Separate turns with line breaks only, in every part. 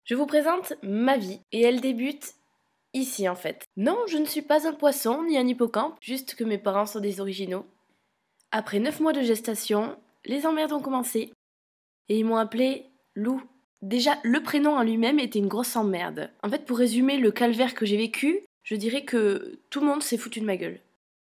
Je vous présente ma vie et elle débute ici en fait. Non, je ne suis pas un poisson ni un hippocampe, juste que mes parents sont des originaux. Après 9 mois de gestation, les emmerdes ont commencé et ils m'ont appelée Lou. Déjà, le prénom en lui-même était une grosse emmerde. En fait, pour résumer le calvaire que j'ai vécu, je dirais que tout le monde s'est foutu de ma gueule.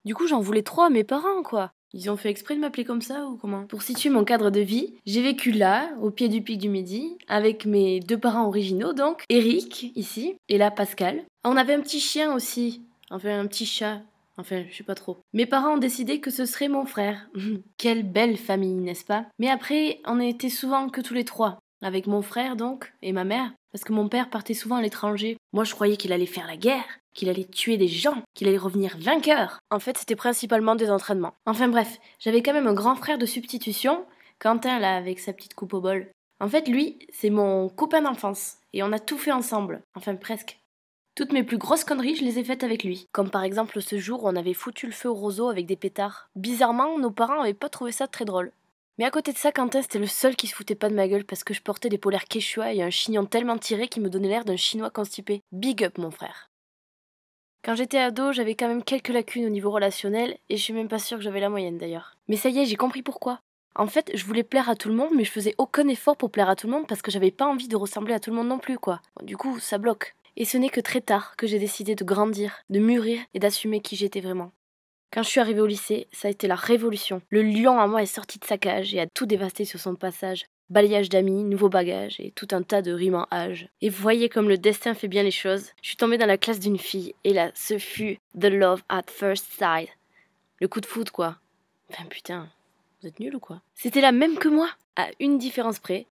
Du coup, j'en voulais trop à mes parents, quoi. Ils ont fait exprès de m'appeler comme ça ou comment? Pour situer mon cadre de vie, j'ai vécu là, au pied du pic du Midi, avec mes 2 parents originaux, donc Eric, ici, et là Pascal. On avait un petit chien aussi, enfin un petit chat, enfin je sais pas trop. Mes parents ont décidé que ce serait mon frère. Quelle belle famille, n'est-ce pas? Mais après, on était souvent que tous les trois, avec mon frère donc, et ma mère, parce que mon père partait souvent à l'étranger. Moi je croyais qu'il allait faire la guerre, qu'il allait tuer des gens, qu'il allait revenir vainqueur. En fait, c'était principalement des entraînements. Enfin bref, j'avais quand même un grand frère de substitution, Quentin là, avec sa petite coupe au bol. En fait, lui, c'est mon copain d'enfance, et on a tout fait ensemble. Enfin presque. Toutes mes plus grosses conneries, je les ai faites avec lui. Comme par exemple ce jour où on avait foutu le feu au roseau avec des pétards. Bizarrement, nos parents avaient pas trouvé ça très drôle. Mais à côté de ça, Quentin, c'était le seul qui se foutait pas de ma gueule parce que je portais des polaires quechua et un chignon tellement tiré qui me donnait l'air d'un chinois constipé. Big up, mon frère. Quand j'étais ado, j'avais quand même quelques lacunes au niveau relationnel, et je suis même pas sûre que j'avais la moyenne d'ailleurs. Mais ça y est, j'ai compris pourquoi. En fait, je voulais plaire à tout le monde, mais je faisais aucun effort pour plaire à tout le monde parce que j'avais pas envie de ressembler à tout le monde non plus, quoi. Du coup, ça bloque. Et ce n'est que très tard que j'ai décidé de grandir, de mûrir et d'assumer qui j'étais vraiment. Quand je suis arrivée au lycée, ça a été la révolution. Le lion en moi est sorti de sa cage et a tout dévasté sur son passage. Balayage d'amis, nouveaux bagages et tout un tas de rimes en âge. Et voyez comme le destin fait bien les choses. Je suis tombée dans la classe d'une fille et là, ce fut the love at first sight. Le coup de foudre, quoi. Enfin putain, vous êtes nuls ou quoi? C'était la même que moi, à une différence près.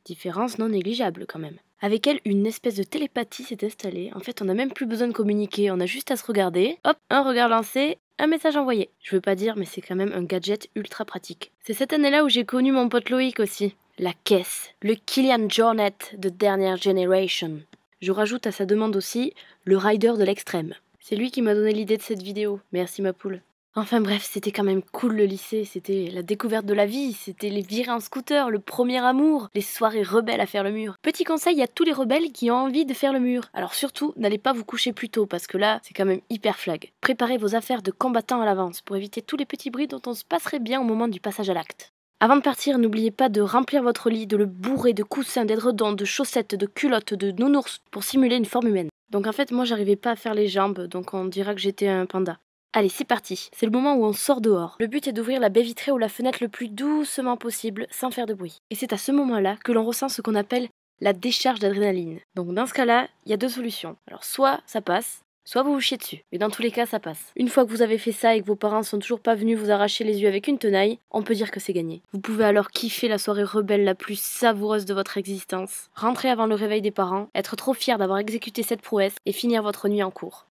Différence non négligeable quand même. Avec elle, une espèce de télépathie s'est installée. En fait, on n'a même plus besoin de communiquer, on a juste à se regarder. Hop, un regard lancé, un message envoyé. Je veux pas dire, mais c'est quand même un gadget ultra pratique. C'est cette année-là où j'ai connu mon pote Loïc aussi. La caisse, le Kylian Jornet de dernière generation. Je rajoute à sa demande aussi le rider de l'extrême. C'est lui qui m'a donné l'idée de cette vidéo. Merci ma poule. Enfin bref, c'était quand même cool le lycée, c'était la découverte de la vie, c'était les virées en scooter, le premier amour, les soirées rebelles à faire le mur. Petit conseil à tous les rebelles qui ont envie de faire le mur. Alors surtout, n'allez pas vous coucher plus tôt parce que là, c'est quand même hyper flag. Préparez vos affaires de combattants à l'avance pour éviter tous les petits bruits dont on se passerait bien au moment du passage à l'acte. Avant de partir, n'oubliez pas de remplir votre lit, de le bourrer de coussins, d'édredons, de chaussettes, de culottes, de nounours pour simuler une forme humaine. Donc en fait, moi j'arrivais pas à faire les jambes, donc on dira que j'étais un panda. Allez, c'est parti. C'est le moment où on sort dehors. Le but est d'ouvrir la baie vitrée ou la fenêtre le plus doucement possible, sans faire de bruit. Et c'est à ce moment-là que l'on ressent ce qu'on appelle la décharge d'adrénaline. Donc dans ce cas-là, il y a deux solutions. Alors soit ça passe, soit vous vous chiez dessus. Mais dans tous les cas, ça passe. Une fois que vous avez fait ça et que vos parents sont toujours pas venus vous arracher les yeux avec une tenaille, on peut dire que c'est gagné. Vous pouvez alors kiffer la soirée rebelle la plus savoureuse de votre existence, rentrer avant le réveil des parents, être trop fier d'avoir exécuté cette prouesse et finir votre nuit en cours.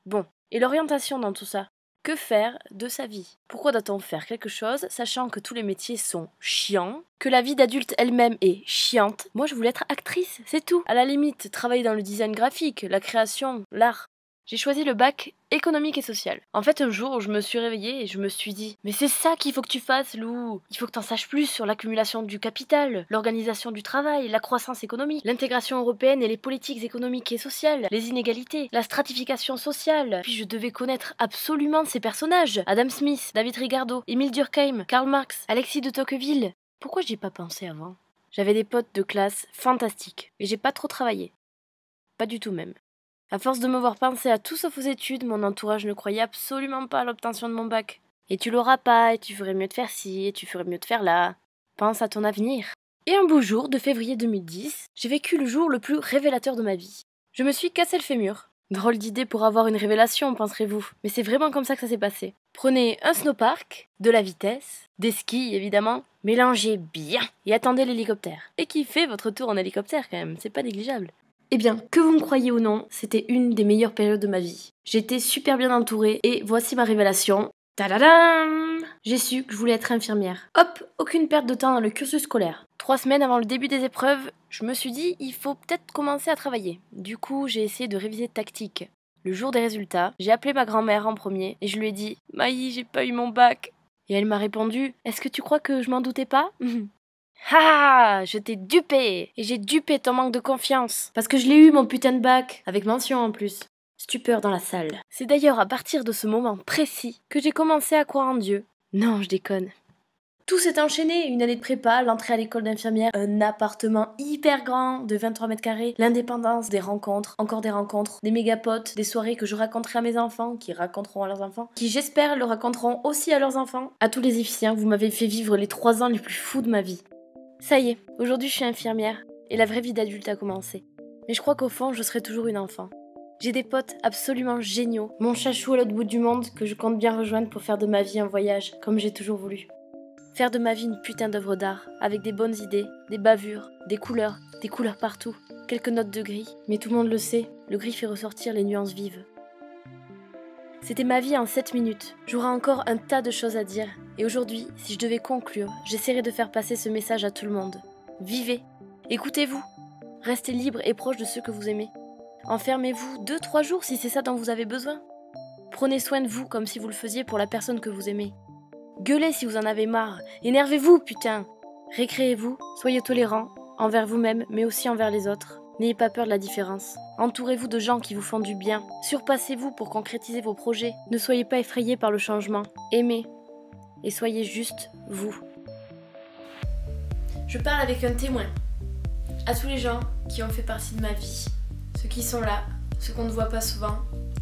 Bon. Et l'orientation dans tout ça? Que faire de sa vie? Pourquoi doit-on faire quelque chose, sachant que tous les métiers sont chiants, que la vie d'adulte elle-même est chiante? Moi, je voulais être actrice, c'est tout. À la limite, travailler dans le design graphique, la création, l'art. J'ai choisi le bac économique et social. En fait, un jour, je me suis réveillée et je me suis dit « Mais c'est ça qu'il faut que tu fasses, Lou. Il faut que t'en saches plus sur l'accumulation du capital, l'organisation du travail, la croissance économique, l'intégration européenne et les politiques économiques et sociales, les inégalités, la stratification sociale. » Puis je devais connaître absolument ces personnages. Adam Smith, David Ricardo, Émile Durkheim, Karl Marx, Alexis de Tocqueville. Pourquoi j'y ai pas pensé avant? J'avais des potes de classe fantastiques et j'ai pas trop travaillé. Pas du tout même. À force de me voir penser à tout sauf aux études, mon entourage ne croyait absolument pas à l'obtention de mon bac. Et tu l'auras pas, et tu ferais mieux de faire ci, et tu ferais mieux de faire là. Pense à ton avenir. Et un beau jour de février 2010, j'ai vécu le jour le plus révélateur de ma vie. Je me suis cassé le fémur. Drôle d'idée pour avoir une révélation, penserez-vous. Mais c'est vraiment comme ça que ça s'est passé. Prenez un snowpark, de la vitesse, des skis évidemment, mélangez bien et attendez l'hélicoptère. Et kiffez votre tour en hélicoptère quand même, c'est pas négligeable. Eh bien, que vous me croyez ou non, c'était une des meilleures périodes de ma vie. J'étais super bien entourée et voici ma révélation. Tadadam! J'ai su que je voulais être infirmière. Hop, aucune perte de temps dans le cursus scolaire. 3 semaines avant le début des épreuves, je me suis dit, il faut peut-être commencer à travailler. Du coup, j'ai essayé de réviser tactique. Le jour des résultats, j'ai appelé ma grand-mère en premier et je lui ai dit « Maï, j'ai pas eu mon bac !» Et elle m'a répondu « Est-ce que tu crois que je m'en doutais pas ?» Ah, je t'ai dupé. Et j'ai dupé ton manque de confiance. Parce que je l'ai eu, mon putain de bac. Avec mention en plus. Stupeur dans la salle. C'est d'ailleurs à partir de ce moment précis que j'ai commencé à croire en Dieu. Non, je déconne. Tout s'est enchaîné, une année de prépa, l'entrée à l'école d'infirmière, un appartement hyper grand de 23 mètres carrés, l'indépendance, des rencontres, encore des rencontres, des méga potes, des soirées que je raconterai à mes enfants, qui raconteront à leurs enfants, qui j'espère le raconteront aussi à leurs enfants. À tous les Épiciens, vous m'avez fait vivre les 3 ans les plus fous de ma vie. Ça y est, aujourd'hui je suis infirmière, et la vraie vie d'adulte a commencé. Mais je crois qu'au fond, je serai toujours une enfant. J'ai des potes absolument géniaux, mon chachou à l'autre bout du monde que je compte bien rejoindre pour faire de ma vie un voyage, comme j'ai toujours voulu. Faire de ma vie une putain d'œuvre d'art, avec des bonnes idées, des bavures, des couleurs partout, quelques notes de gris. Mais tout le monde le sait, le gris fait ressortir les nuances vives. C'était ma vie en 7 minutes. J'aurai encore un tas de choses à dire. Et aujourd'hui, si je devais conclure, j'essaierai de faire passer ce message à tout le monde. Vivez, écoutez-vous, restez libre et proche de ceux que vous aimez. Enfermez-vous 2-3 jours si c'est ça dont vous avez besoin. Prenez soin de vous comme si vous le faisiez pour la personne que vous aimez. Gueulez si vous en avez marre. Énervez-vous, putain. Récréez-vous, soyez tolérants, envers vous-même, mais aussi envers les autres. N'ayez pas peur de la différence. Entourez-vous de gens qui vous font du bien. Surpassez-vous pour concrétiser vos projets. Ne soyez pas effrayés par le changement. Aimez. Et soyez juste vous. Je parle avec un témoin. À tous les gens qui ont fait partie de ma vie. Ceux qui sont là, ceux qu'on ne voit pas souvent,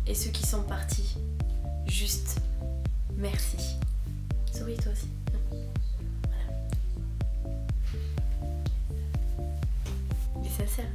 et ceux qui sont partis. Juste merci. Souris toi aussi. Voilà. Mais sincère.